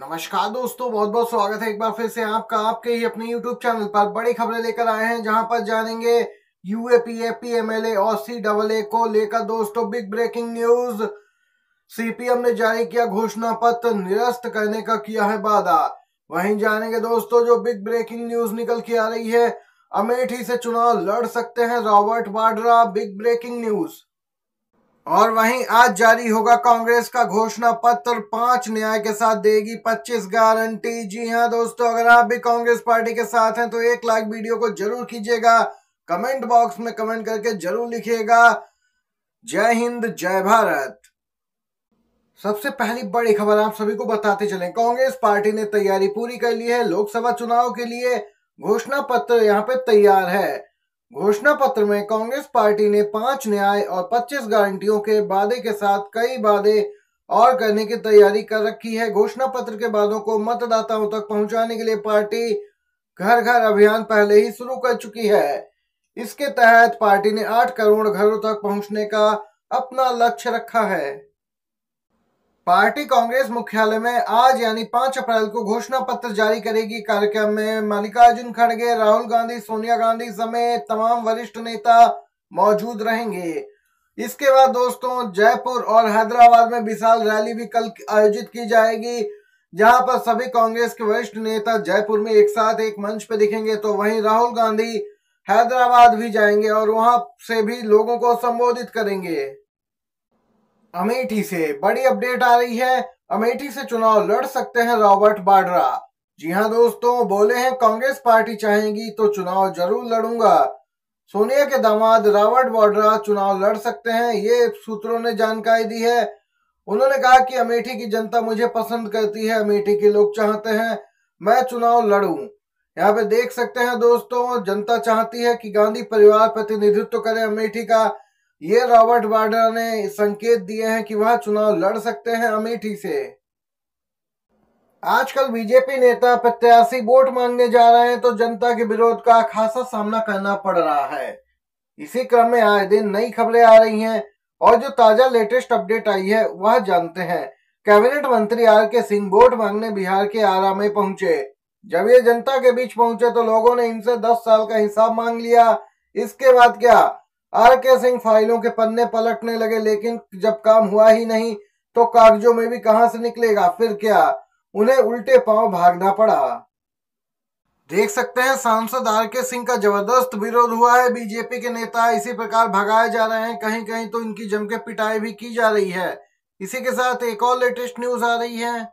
नमस्कार दोस्तों, बहुत बहुत स्वागत है एक बार फिर से आपका आपके ही अपने YouTube चैनल पर। बड़ी खबरें लेकर आए हैं जहां पर जानेंगे यूएपी, एपीएमएलए और सीएए को लेकर दोस्तों बिग ब्रेकिंग न्यूज। सीपीएम ने जारी किया घोषणा पत्र, निरस्त करने का किया है वादा। वहीं जानेंगे दोस्तों जो बिग ब्रेकिंग न्यूज निकल के आ रही है, अमेठी से चुनाव लड़ सकते हैं Robert Vadra, big breaking news. और वहीं आज जारी होगा कांग्रेस का घोषणा पत्र, 5 न्याय के साथ देगी 25 गारंटी। जी हां दोस्तों, अगर आप भी कांग्रेस पार्टी के साथ हैं तो 1 लाख वीडियो को जरूर कीजिएगा, कमेंट बॉक्स में कमेंट करके जरूर लिखिएगा जय हिंद जय भारत। सबसे पहली बड़ी खबर आप सभी को बताते चलें, कांग्रेस पार्टी ने तैयारी पूरी कर ली है। लोकसभा चुनाव के लिए घोषणा पत्र यहां पे तैयार है। घोषणा पत्र में कांग्रेस पार्टी ने 5 न्याय और 25 गारंटियों के वादे के साथ कई वादे और करने की तैयारी कर रखी है। घोषणा पत्र के वादों को मतदाताओं तक पहुंचाने के लिए पार्टी घर घर अभियान पहले ही शुरू कर चुकी है। इसके तहत पार्टी ने 8 करोड़ घरों तक पहुंचने का अपना लक्ष्य रखा है। पार्टी कांग्रेस मुख्यालय में आज यानी 5 अप्रैल को घोषणा पत्र जारी करेगी। कार्यक्रम में मल्लिकार्जुन खड़गे, राहुल गांधी, सोनिया गांधी समेत तमाम वरिष्ठ नेता मौजूद रहेंगे। इसके बाद दोस्तों जयपुर और हैदराबाद में विशाल रैली भी कल आयोजित की जाएगी, जहां पर सभी कांग्रेस के वरिष्ठ नेता जयपुर में एक साथ एक मंच पे दिखेंगे। तो वहीं राहुल गांधी हैदराबाद भी जाएंगे और वहां से भी लोगों को संबोधित करेंगे। अमेठी से बड़ी अपडेट आ रही है, अमेठी से चुनाव लड़ सकते हैं रॉबर्ट वाड्रा। जी हां दोस्तों, बोले हैं कांग्रेस पार्टी चाहेगी तो चुनाव जरूर लड़ूंगा। सोनिया के दामाद रॉबर्ट वाड्रा चुनाव लड़ सकते हैं, ये सूत्रों ने जानकारी दी है। उन्होंने कहा कि अमेठी की जनता मुझे पसंद करती है, अमेठी के लोग चाहते हैं मैं चुनाव लड़ूं। यहाँ पे देख सकते हैं दोस्तों, जनता चाहती है कि गांधी परिवार प्रतिनिधित्व करे अमेठी का। ये रॉबर्ट वाड्रा ने संकेत दिए हैं कि वह चुनाव लड़ सकते हैं अमेठी से। आजकल बीजेपी नेता प्रत्याशी वोट मांगने जा रहे हैं तो जनता के विरोध का खासा सामना करना पड़ रहा है। इसी क्रम में आए दिन नई खबरें आ रही हैं और जो ताजा लेटेस्ट अपडेट आई है वह जानते हैं। कैबिनेट मंत्री आर.के. सिंह वोट मांगने बिहार के आरा में पहुंचे। जब ये जनता के बीच पहुंचे तो लोगों ने इनसे 10 साल का हिसाब मांग लिया। इसके बाद क्या, आर.के. सिंह फाइलों के पन्ने पलटने लगे, लेकिन जब काम हुआ ही नहीं तो कागजों में भी कहां से निकलेगा। फिर क्या, उन्हें उल्टे पांव भागना पड़ा। देख सकते हैं सांसद आर.के. सिंह का जबरदस्त विरोध हुआ है। बीजेपी के नेता इसी प्रकार भगाए जा रहे हैं, कहीं कहीं तो इनकी जम के पिटाई भी की जा रही है। इसी के साथ एक और लेटेस्ट न्यूज आ रही है,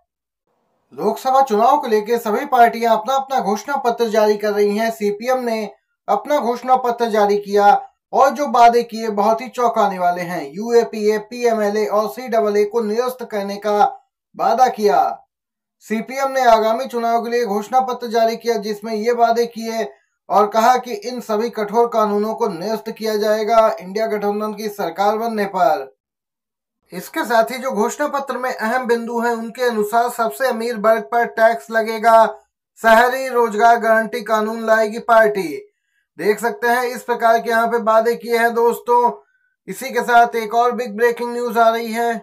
लोकसभा चुनाव को लेकर सभी पार्टियां अपना अपना घोषणा पत्र जारी कर रही हैं। सीपीएम ने अपना घोषणा पत्र जारी किया और जो वादे किए बहुत ही चौंकाने वाले हैं। यूएपी, पीएमएलए और सीएए को निरस्त करने का वादा किया। सीपीएम ने आगामी चुनाव के लिए घोषणा पत्र जारी किया जिसमें ये वादे किए और कहा कि इन सभी कठोर कानूनों को निरस्त किया जाएगा इंडिया गठबंधन की सरकार बनने पर। इसके साथ ही जो घोषणा पत्र में अहम बिंदु हैं उनके अनुसार सबसे अमीर वर्ग पर टैक्स लगेगा, शहरी रोजगार गारंटी कानून लाएगी पार्टी। देख सकते हैं इस प्रकार के यहाँ पे वादे किए हैं दोस्तों। इसी के साथ एक और बिग ब्रेकिंग न्यूज आ रही है,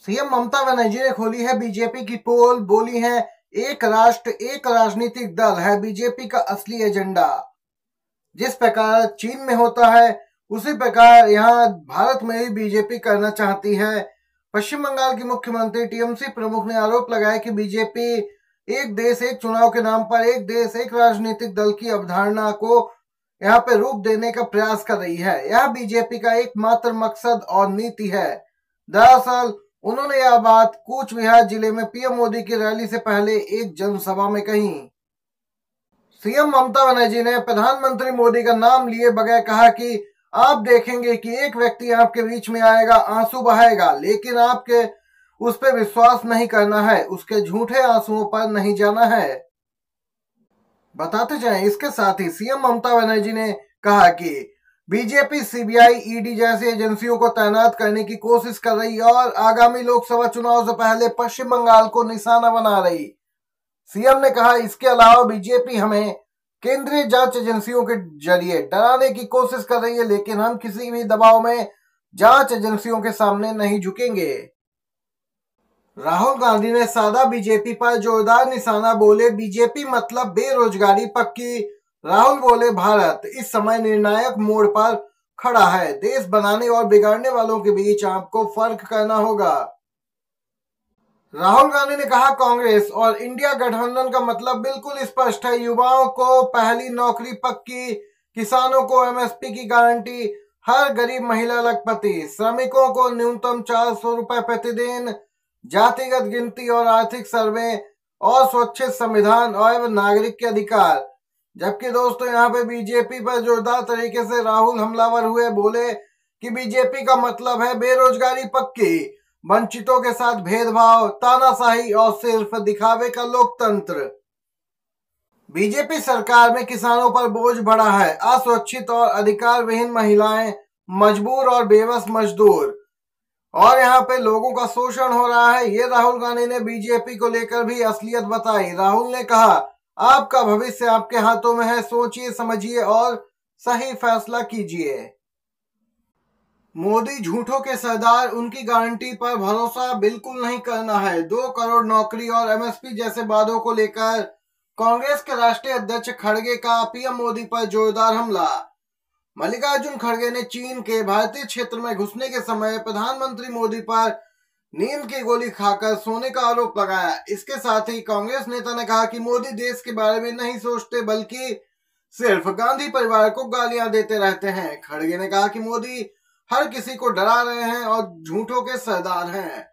सीएम ममता बनर्जी ने खोली है बीजेपी की पोल, बोली है एक राष्ट्र एक राजनीतिक दल है बीजेपी का असली एजेंडा। जिस प्रकार चीन में होता है उसी प्रकार यहाँ भारत में भी बीजेपी करना चाहती है। पश्चिम बंगाल की मुख्यमंत्री टीएमसी प्रमुख ने आरोप लगाया कि बीजेपी एक देश एक चुनाव के नाम पर एक देश एक राजनीतिक दल की अवधारणा को यहाँ पे रूप देने का प्रयास कर रही है। यह बीजेपी का एकमात्र मकसद और नीति है। दरअसल उन्होंने यह बात कूच बिहार जिले में पीएम मोदी की रैली से पहले एक जनसभा में कही। सीएम ममता बनर्जी ने प्रधानमंत्री मोदी का नाम लिए बगैर कहा कि आप देखेंगे कि एक व्यक्ति आपके बीच में आएगा, आंसू बहाएगा, लेकिन आपके उस पर विश्वास नहीं करना है, उसके झूठे आंसुओं पर नहीं जाना है। बताते जाएं, इसके साथ ही सीएम ममता बनर्जी ने कहा कि बीजेपी सीबीआई, ईडी जैसी एजेंसियों को तैनात करने की कोशिश कर रही और आगामी लोकसभा चुनाव से पहले पश्चिम बंगाल को निशाना बना रही। सीएम ने कहा इसके अलावा बीजेपी हमें केंद्रीय जांच एजेंसियों के जरिए डराने की कोशिश कर रही है, लेकिन हम किसी भी दबाव में जांच एजेंसियों के सामने नहीं झुकेंगे। राहुल गांधी ने साधा बीजेपी पर जोरदार निशाना, बोले बीजेपी मतलब बेरोजगारी पक्की। राहुल बोले भारत इस समय निर्णायक मोड़ पर खड़ा है, देश बनाने और बिगाड़ने वालों के बीच आपको फर्क करना होगा। राहुल गांधी ने कहा कांग्रेस और इंडिया गठबंधन का मतलब बिल्कुल स्पष्ट है, युवाओं को पहली नौकरी पक्की, किसानों को एमएसपी की गारंटी, हर गरीब महिला लखपति, श्रमिकों को न्यूनतम 400 रुपए प्रतिदिन, जातिगत गिनती और आर्थिक सर्वे और स्वच्छ संविधान और नागरिक के अधिकार। जबकि दोस्तों यहाँ पे बीजेपी पर जोरदार तरीके से राहुल हमलावर हुए, बोले कि बीजेपी का मतलब है बेरोजगारी पक्की, वंचितों के साथ भेदभाव, तानाशाही और सिर्फ दिखावे का लोकतंत्र। बीजेपी सरकार में किसानों पर बोझ बढ़ा है, असुरक्षित और अधिकार विहीन महिलाएं, मजबूर और बेबस मजदूर, और यहाँ पे लोगों का शोषण हो रहा है। ये राहुल गांधी ने बीजेपी को लेकर भी असलियत बताई। राहुल ने कहा आपका भविष्य आपके हाथों में है, सोचिए समझिए और सही फैसला कीजिए। मोदी झूठों के सरदार, उनकी गारंटी पर भरोसा बिल्कुल नहीं करना है। 2 करोड़ नौकरी और एमएसपी जैसे वादों को लेकर कांग्रेस के राष्ट्रीय अध्यक्ष खड़गे का पीएम मोदी पर जोरदार हमला। मल्लिकार्जुन खड़गे ने चीन के भारतीय क्षेत्र में घुसने के समय प्रधानमंत्री मोदी पर नींद की गोली खाकर सोने का आरोप लगाया। इसके साथ ही कांग्रेस नेता ने कहा कि मोदी देश के बारे में नहीं सोचते, बल्कि सिर्फ गांधी परिवार को गालियां देते रहते हैं। खड़गे ने कहा कि मोदी हर किसी को डरा रहे हैं और झूठों के सरदार हैं।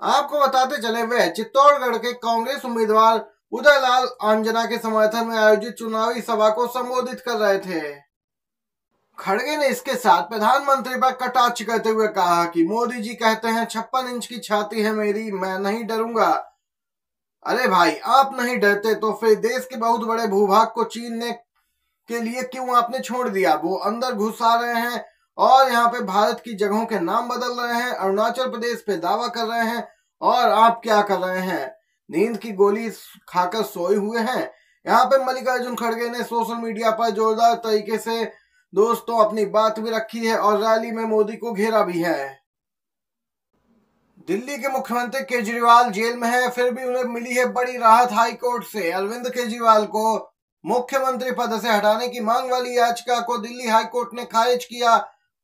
आपको बताते चले, वे चित्तौड़गढ़ के कांग्रेस उम्मीदवार उदयलाल आंजना के समर्थन में आयोजित चुनावी सभा को संबोधित कर रहे थे। खड़गे ने इसके साथ प्रधानमंत्री पर कटाक्ष करते हुए कहा कि मोदी जी कहते हैं 56 इंच की छाती है मेरी, मैं नहीं डरूंगा। अरे भाई, आप नहीं डरते तो फिर देश के बहुत बड़े भूभाग को चीन के लिए क्यों आपने छोड़ दिया? वो अंदर घुस आ रहे हैं और यहाँ पे भारत की जगहों के नाम बदल रहे हैं, अरुणाचल प्रदेश पे दावा कर रहे हैं, और आप क्या कर रहे हैं? नींद की गोली खाकर सोए हुए हैं। यहाँ पे मल्लिकार्जुन खड़गे ने सोशल मीडिया पर जोरदार तरीके से दोस्तों अपनी बात भी रखी है और रैली में मोदी को घेरा भी है। दिल्ली के मुख्यमंत्री केजरीवाल जेल में है, फिर भी उन्हें मिली है बड़ी राहत हाईकोर्ट से। अरविंद केजरीवाल को मुख्यमंत्री पद से हटाने की मांग वाली याचिका को दिल्ली हाईकोर्ट ने खारिज किया।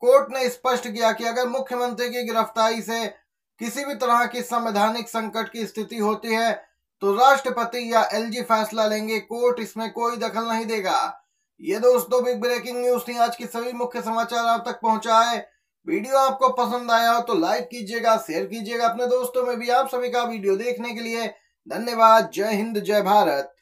कोर्ट ने स्पष्ट किया कि अगर मुख्यमंत्री की गिरफ्तारी से किसी भी तरह की संवैधानिक संकट की स्थिति होती है तो राष्ट्रपति या एलजी फैसला लेंगे, कोर्ट इसमें कोई दखल नहीं देगा। ये दोस्तों बिग ब्रेकिंग न्यूज थी। आज की सभी मुख्य समाचार आप तक पहुंचाए। वीडियो आपको पसंद आया हो तो लाइक कीजिएगा, शेयर कीजिएगा अपने दोस्तों में भी। आप सभी का वीडियो देखने के लिए धन्यवाद। जय हिंद, जय भारत।